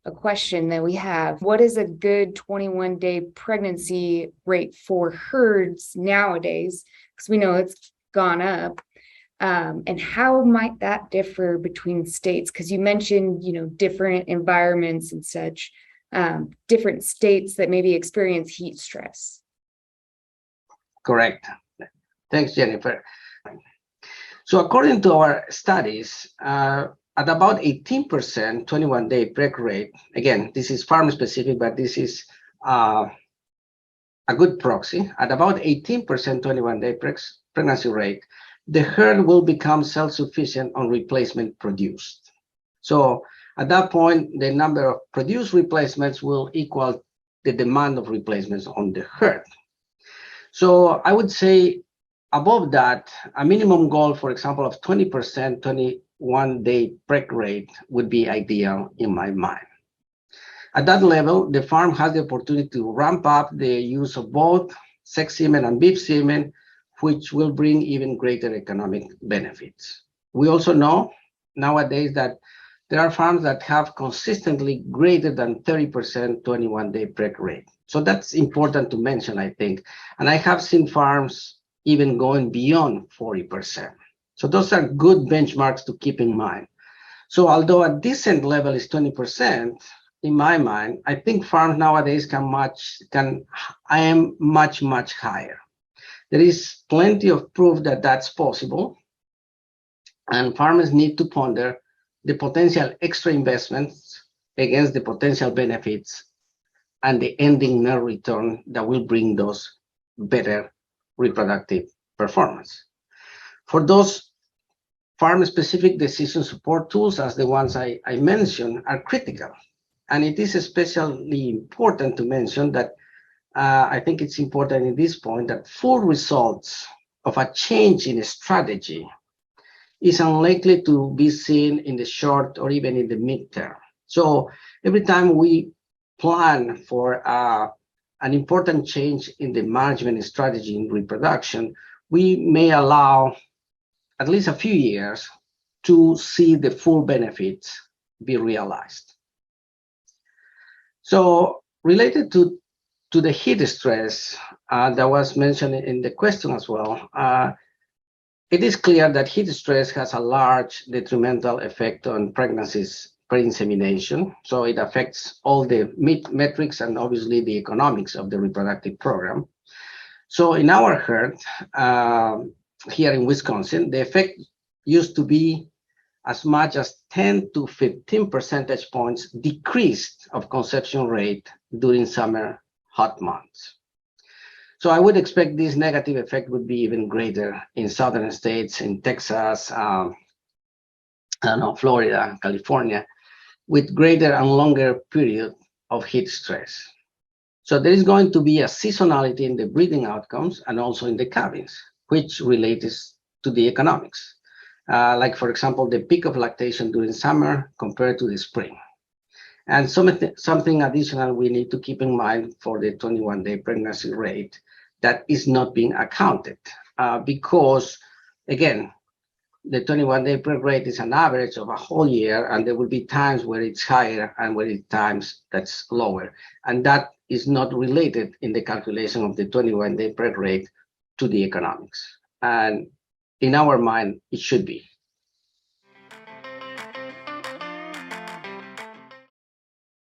A question that we have, what is a good 21-day pregnancy rate for herds nowadays? Because we know it's gone up. And how might that differ between states? Because you mentioned, different environments and such, different states that maybe experience heat stress. Correct. Thanks, Jennifer. So according to our studies, at about 18% 21-day preg rate, again, this is farm specific, but this is a good proxy. At about 18% 21-day pregnancy rate, the herd will become self-sufficient on replacement produced. So at that point, the number of produced replacements will equal the demand of replacements on the herd. So I would say above that, a minimum goal, for example, of 20% 21-day preg rate would be ideal in my mind. At that level, the farm has the opportunity to ramp up the use of both sex semen and beef semen, which will bring even greater economic benefits. We also know nowadays that there are farms that have consistently greater than 30% 21-day preg rate. So that's important to mention, I think. And I have seen farms even going beyond 40%. So those are good benchmarks to keep in mind. So although a decent level is 20%, in my mind, I think farms nowadays I am much, much higher. There is plenty of proof that that's possible, and farmers need to ponder the potential extra investments against the potential benefits and the ending net return that will bring those better reproductive performance. For those farm-specific decision support tools, as the ones I mentioned, are critical. And it is especially important to mention that I think it's important in this point that full results of a change in strategy is unlikely to be seen in the short or even in the midterm. So every time we plan for an important change in the management strategy in reproduction, we may allow at least a few years to see the full benefits be realized. So related to the heat stress that was mentioned in the question as well, it is clear that heat stress has a large detrimental effect on pregnancies pre-insemination. So it affects all the metrics and obviously the economics of the reproductive program. So in our herd here in Wisconsin, the effect used to be as much as 10 to 15 percentage points decreased of conception rate during summer hot months. So I would expect this negative effect would be even greater in southern states, in Texas, Florida, California, with greater and longer period of heat stress. So there is going to be a seasonality in the breeding outcomes and also in the calvings, which relates to the economics. Like, for example, the peak of lactation during summer compared to the spring. And something additional we need to keep in mind for the 21-day pregnancy rate that is not being accounted because, again, the 21-day preg rate is an average of a whole year, and there will be times where it's higher and where it's times that's lower. And that is not related in the calculation of the 21-day preg rate to the economics. And in our mind, it should be.